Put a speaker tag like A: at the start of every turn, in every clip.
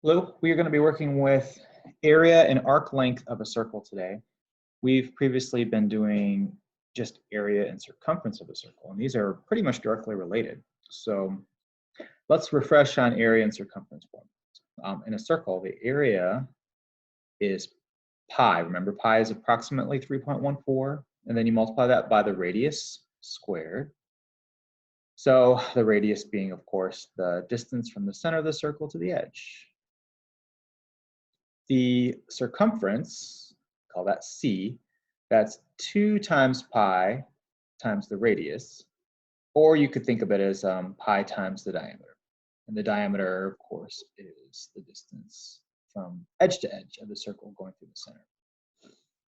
A: Hello, we are going to be working with area and arc length of a circle today. We've previously been doing just area and circumference of a circle, and these are pretty much directly related. So let's refresh on area and circumference formulas. In a circle, the area is pi. Remember, pi is approximately 3.14, and then you multiply that by the radius squared. So the radius being, of course, the distance from the center of the circle to the edge. The circumference, call that c, that's 2 times pi times the radius, or you could think of it as pi times the diameter. And the diameter, of course, is the distance from edge to edge of the circle going through the center.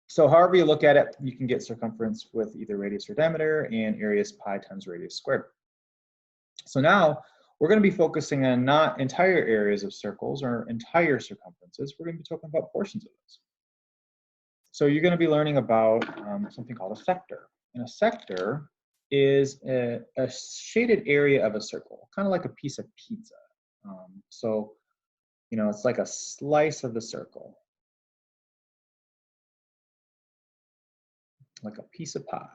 A: So however you look at it, you can get circumference with either radius or diameter, and area is pi times radius squared. So now, we're going to be focusing on not entire areas of circles or entire circumferences. We're going to be talking about portions of those. So you're going to be learning about something called a sector. And a sector is a shaded area of a circle, kind of like a piece of pizza. So, you know, it's like a slice of the circle, like a piece of pie.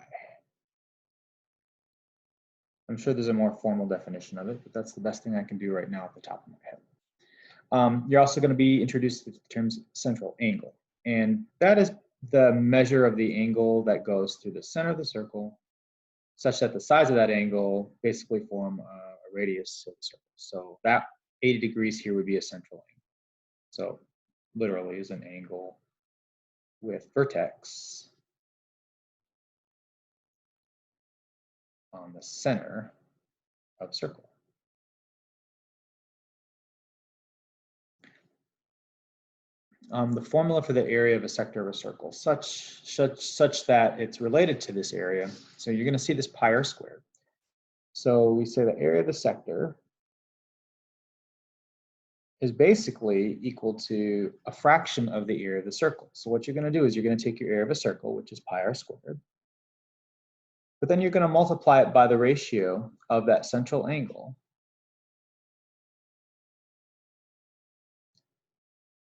A: I'm sure there's a more formal definition of it, but that's the best thing I can do right now at the top of my head. You're also going to be introduced to the terms central angle, and that is the measure of the angle that goes through the center of the circle, such that the sides of that angle basically form a radius of the circle. So that 80 degrees here would be a central angle. So literally is an angle with vertex on the center of circle. The formula for the area of a sector of a circle, such that it's related to this area. So you're going to see this pi r squared. So we say the area of the sector is basically equal to a fraction of the area of the circle. So what you're going to do is you're going to take your area of a circle, which is pi r squared, but then you're going to multiply it by the ratio of that central angle.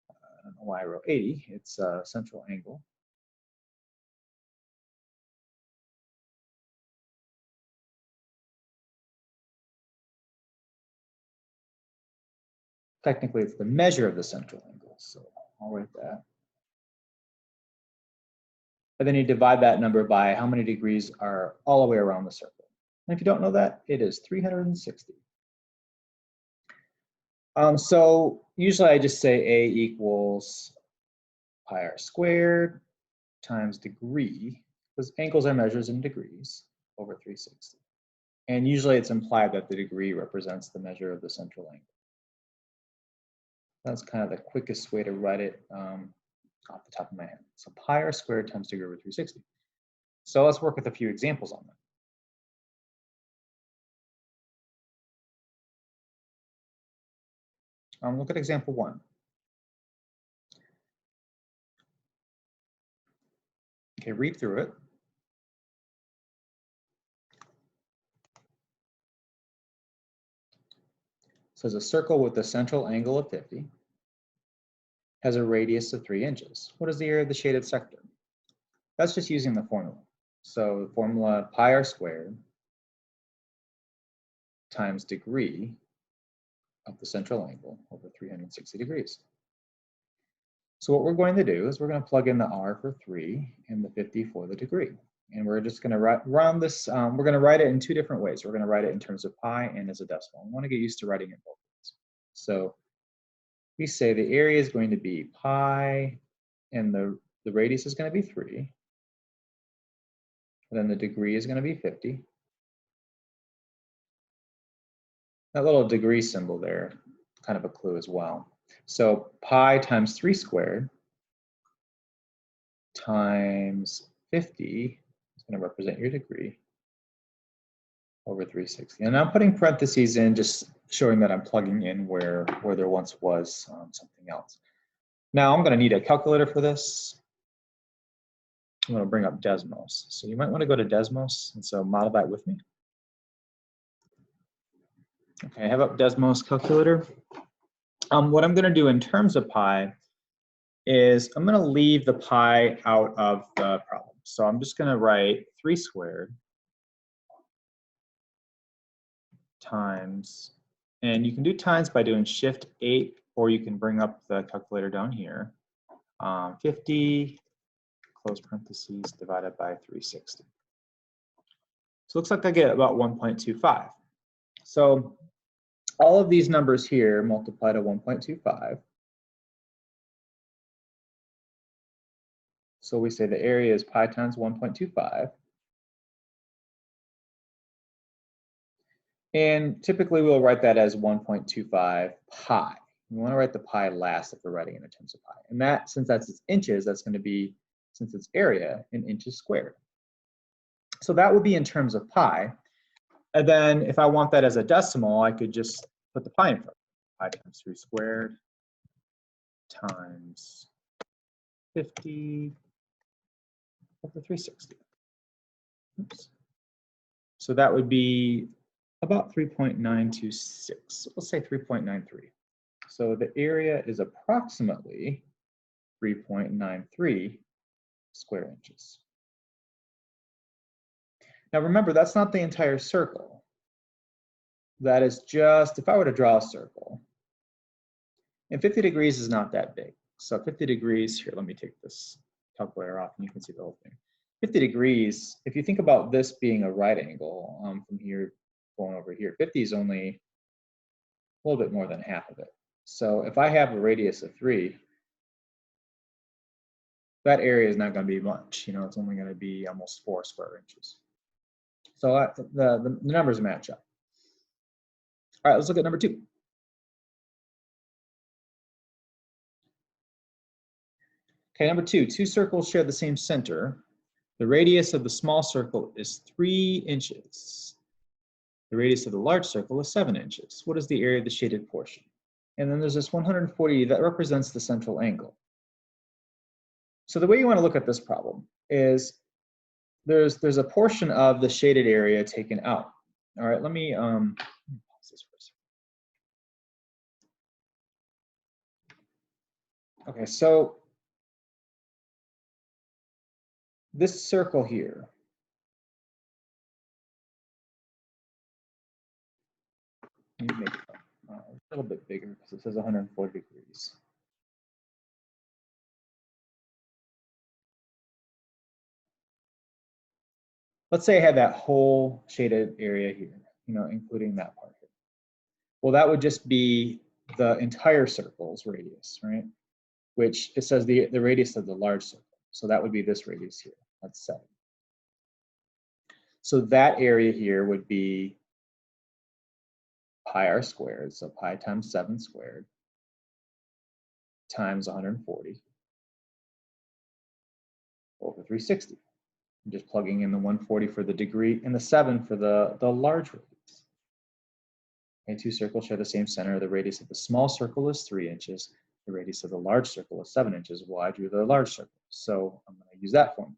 A: I don't know why I wrote 80. It's a central angle. Technically, it's the measure of the central angle. So I'll write that. And then you divide that number by how many degrees are all the way around the circle. And if you don't know that, it is 360. So usually I just say A equals pi r squared times degree, because angles are measures in degrees, over 360. And usually it's implied that the degree represents the measure of the central angle. That's kind of the quickest way to write it off the top of my head. So pi r squared times degree over 360. So let's work with a few examples on that. Look at example 1. Okay, read through it. It says a circle with a central angle of 50 has a radius of 3 inches. What is the area of the shaded sector? That's just using the formula. So the formula pi r squared times degree of the central angle over 360 degrees. So what we're going to do is we're going to plug in the r for 3 and the 50 for the degree. And we're just going to round this, we're going to write it in 2 different ways. We're going to write it in terms of pi and as a decimal. I want to get used to writing it both ways. So we say the area is going to be pi and the radius is going to be 3. And then the degree is going to be 50. That little degree symbol there, kind of a clue as well. So pi times 3 squared times 50 is going to represent your degree over 360. And I'm putting parentheses in, just showing that I'm plugging in where there once was something else. Now I'm going to need a calculator for this. I'm going to bring up Desmos. So you might want to go to Desmos, and so model that with me. Okay, I have up Desmos calculator. What I'm going to do in terms of pi is I'm going to leave the pi out of the problem. So I'm just going to write 3 squared times, and you can do times by doing Shift 8, or you can bring up the calculator down here. 50, close parentheses, divided by 360. So it looks like I get about 1.25. So all of these numbers here multiply to 1.25. So we say the area is pi times 1.25. And typically we'll write that as 1.25 pi. We want to write the pi last if we're writing it in terms of pi. And that, since that's its inches, that's going to be, since it's area, in inches squared. So that would be in terms of pi. And then if I want that as a decimal, I could just put the pi in front. Pi times 3 squared times 50 over 360. Oops. So that would be about 3.926. Let's say 3.93. So the area is approximately 3.93 square inches. Now remember, that's not the entire circle. That is just, if I were to draw a circle, and 50 degrees is not that big. So 50 degrees, here, let me take this calculator off and you can see the whole thing. 50 degrees, if you think about this being a right angle from here going over here, 50 is only a little bit more than half of it. So if I have a radius of 3, that area is not going to be much. You know, it's only going to be almost 4 square inches. So the numbers match up. All right, let's look at number 2. Okay, number 2, 2 circles share the same center. The radius of the small circle is 3 inches. The radius of the large circle is 7 inches. What is the area of the shaded portion? And then there's this 140 that represents the central angle. So the way you want to look at this problem is there's a portion of the shaded area taken out. All right, let me pause this for a second. Okay, so this circle here, let me make it a little bit bigger because it says 140 degrees. Let's say I had that whole shaded area here, you know, including that part here. Well, that would just be the entire circle's radius, right? Which it says the radius of the large circle. So that would be this radius here. That's 7. So that area here would be pi r squared, so pi times 7 squared times 140 over 360. I'm just plugging in the 140 for the degree and the 7 for the large radius. Okay, 2 circles share the same center. The radius of the small circle is 3 inches. The radius of the large circle is 7 inches. Well, I drew the large circle, so I'm going to use that formula.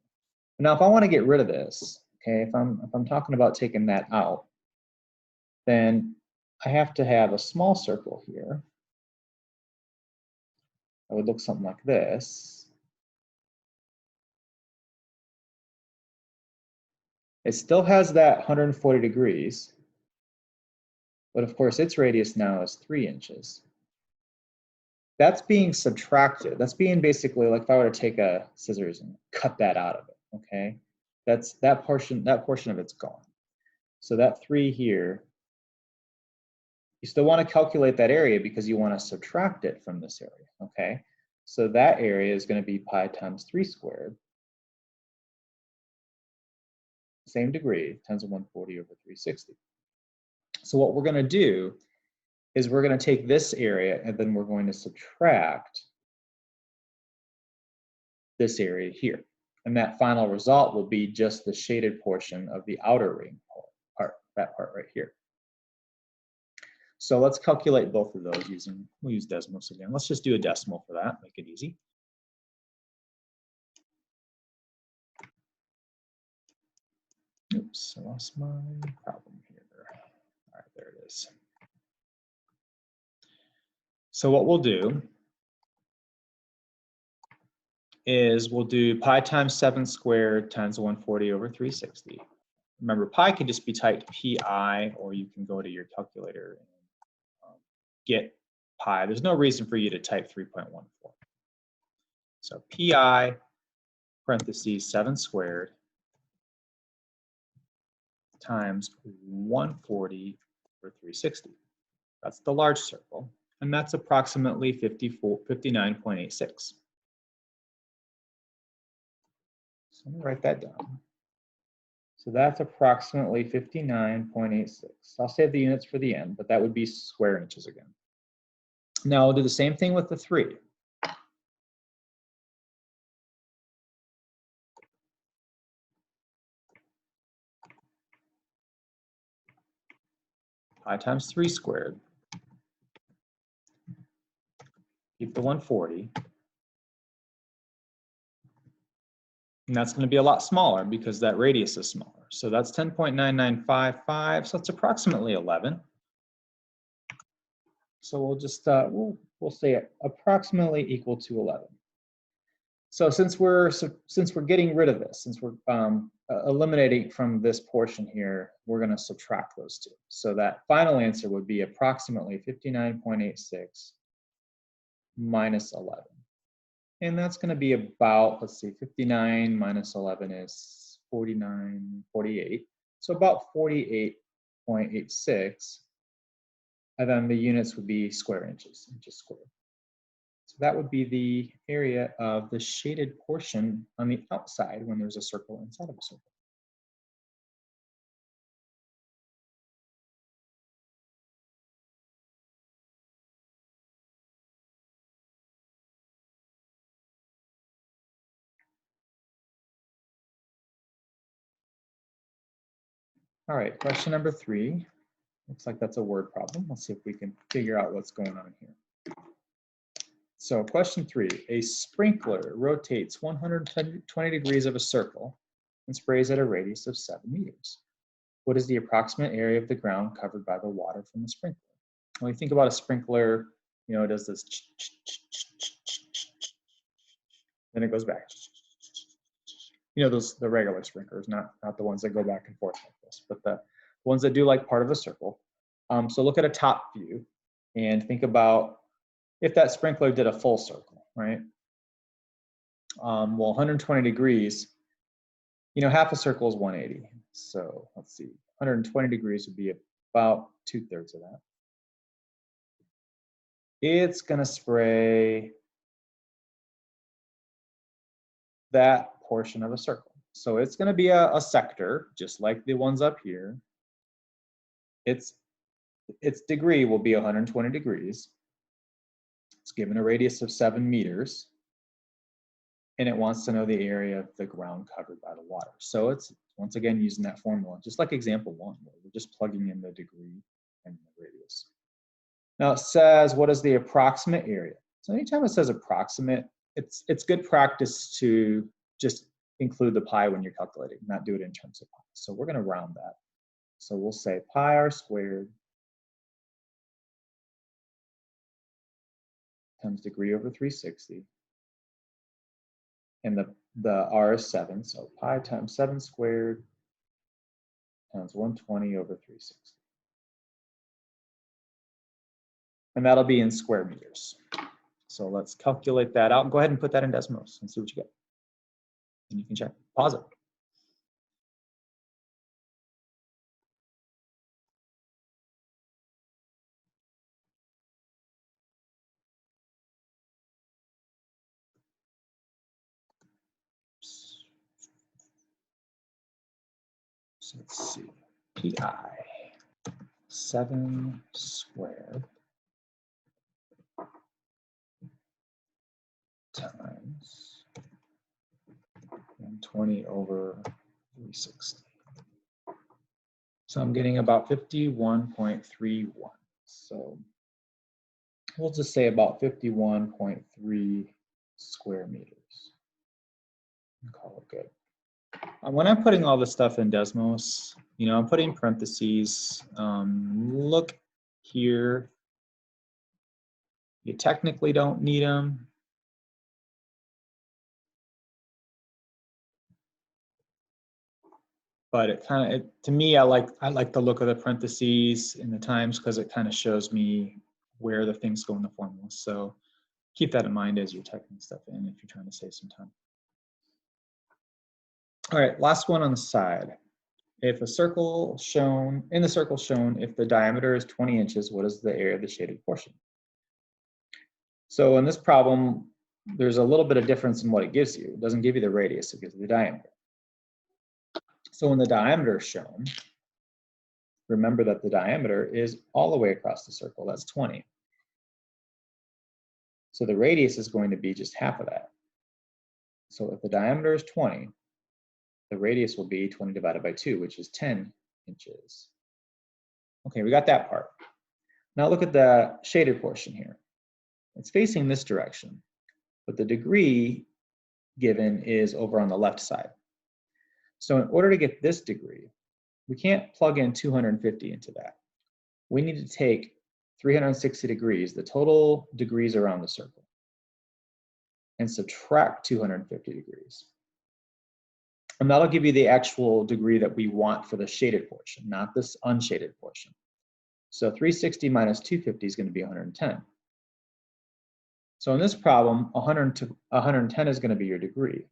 A: Now, if I want to get rid of this, okay, if I'm talking about taking that out, then I have to have a small circle here. That would look something like this. It still has that 140 degrees, but of course its radius now is 3 inches. That's being subtracted. That's being basically like if I were to take a scissors and cut that out of it, okay? That portion of it's gone. So that 3 here, you still want to calculate that area because you want to subtract it from this area, okay? So that area is going to be pi times 3 squared, same degree, times 140 over 360. So what we're going to do is we're going to take this area and then we're going to subtract this area here. And that final result will be just the shaded portion of the outer ring part, that part right here. So let's calculate both of those using, we'll use decimals again. Let's just do a decimal for that, make it easy. Oops, I lost my problem here. All right, there it is. So what we'll do is we'll do pi times 7 squared times 140 over 360. Remember, pi can just be typed pi, or you can go to your calculator and get pi. There's no reason for you to type 3.14. So pi parentheses 7 squared times 140 over 360. That's the large circle, and that's approximately 59.86. So let me write that down. So that's approximately 59.86. I'll save the units for the end, but that would be square inches again. Now I'll do the same thing with the 3. Pi times 3 squared. Keep the 140. And that's going to be a lot smaller because that radius is smaller. So that's 10.9955, so it's approximately 11. So we'll just, we'll say approximately equal to 11. So since we're getting rid of this, since we're eliminating from this portion here, we're going to subtract those two. So that final answer would be approximately 59.86 minus 11. And that's going to be about, let's see, 59 minus 11 is 48. So about 48.86. And then the units would be square inches squared. So that would be the area of the shaded portion on the outside when there's a circle inside of a circle. All right, question number 3. Looks like that's a word problem. Let's see if we can figure out what's going on here. So question 3, a sprinkler rotates 120 degrees of a circle and sprays at a radius of 7 meters. What is the approximate area of the ground covered by the water from the sprinkler? When you think about a sprinkler, you know, it does this, then it goes back. You know, the regular sprinklers, not the ones that go back and forth like this, but the ones that do like part of a circle. So look at a top view and think about if that sprinkler did a full circle, right? Well, 120 degrees, you know, half a circle is 180. So let's see, 120 degrees would be about 2/3 of that. It's going to spray that portion of a circle. So it's going to be a sector, just like the ones up here. Its degree will be 120 degrees. It's given a radius of 7 meters. And it wants to know the area of the ground covered by the water. So it's, once again, using that formula, just like example 1, where we're just plugging in the degree and the radius. Now it says, what is the approximate area? So anytime it says approximate, it's good practice to just include the pi when you're calculating, not do it in terms of pi. So we're going to round that. So we'll say pi r squared times degree over 360. And the r is 7, so pi times 7 squared times 120 over 360. And that'll be in square meters. So let's calculate that out and go ahead and put that in decimals and see what you get. And you can check, pause it. So let's see, pi 7 squared times 120 over 360. So I'm getting about 51.31. So we'll just say about 51.3 square meters. And call it good. When I'm putting all this stuff in Desmos, you know, I'm putting parentheses. Look here. You technically don't need them. But it kind of, to me, I like the look of the parentheses in the times because it kind of shows me where the things go in the formula. So keep that in mind as you're typing stuff in if you're trying to save some time. All right, last one on the side. If a circle shown, in the circle shown, if the diameter is 20 inches, what is the area of the shaded portion? So in this problem, there's a little bit of difference in what it gives you. It doesn't give you the radius, it gives you the diameter. So when the diameter is shown, remember that the diameter is all the way across the circle, that's 20. So the radius is going to be just half of that. So if the diameter is 20, the radius will be 20 divided by 2, which is 10 inches. Okay, we got that part. Now look at the shaded portion here. It's facing this direction, but the degree given is over on the left side. So in order to get this degree, we can't plug in 250 into that. We need to take 360 degrees, the total degrees around the circle, and subtract 250 degrees. And that'll give you the actual degree that we want for the shaded portion, not this unshaded portion. So 360 minus 250 is going to be 110. So in this problem, 110 is going to be your degree.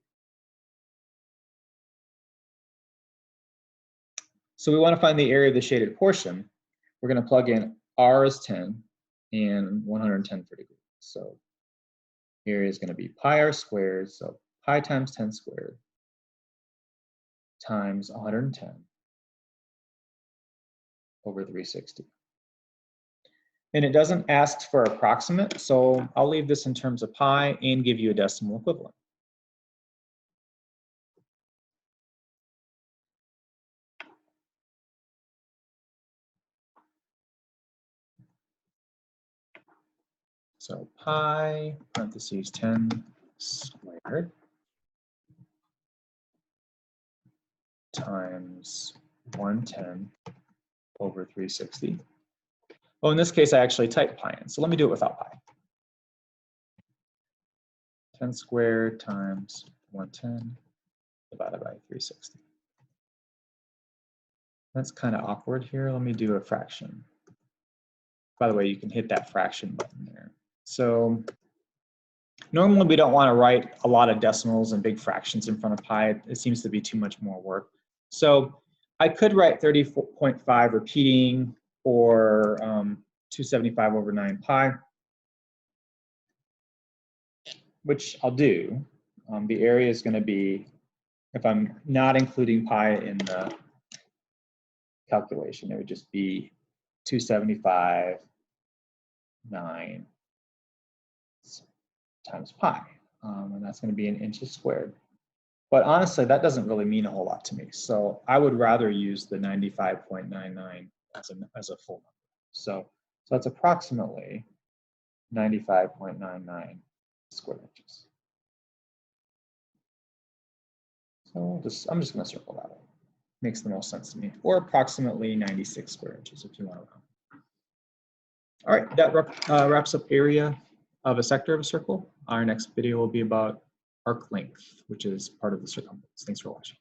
A: So we want to find the area of the shaded portion. We're going to plug in r is 10 and 110 for degree. So area is going to be pi r squared, so pi times 10 squared times 110 over 360. And it doesn't ask for approximate, so I'll leave this in terms of pi and give you a decimal equivalent. So pi, parentheses 10 squared times 110 over 360. Oh, in this case, I actually typed pi in, so let me do it without pi. 10 squared times 110 divided by 360. That's kind of awkward here. Let me do a fraction. By the way, you can hit that fraction button there. So normally we don't want to write a lot of decimals and big fractions in front of pi. It seems to be too much more work. So I could write 30.5 repeating, or 275 over 9 pi, which I'll do. The area is going to be, if I'm not including pi in the calculation, it would just be 275 9 times pi, and that's going to be in inches squared. But honestly, that doesn't really mean a whole lot to me. So I would rather use the 95.99 as a full number. So that's approximately 95.99 square inches. So I'm just going to circle that out. Makes the most sense to me. Or approximately 96 square inches if you want to round. All right, that wraps up area of a sector of a circle. Our next video will be about arc length, which is part of the circumference. Thanks for watching.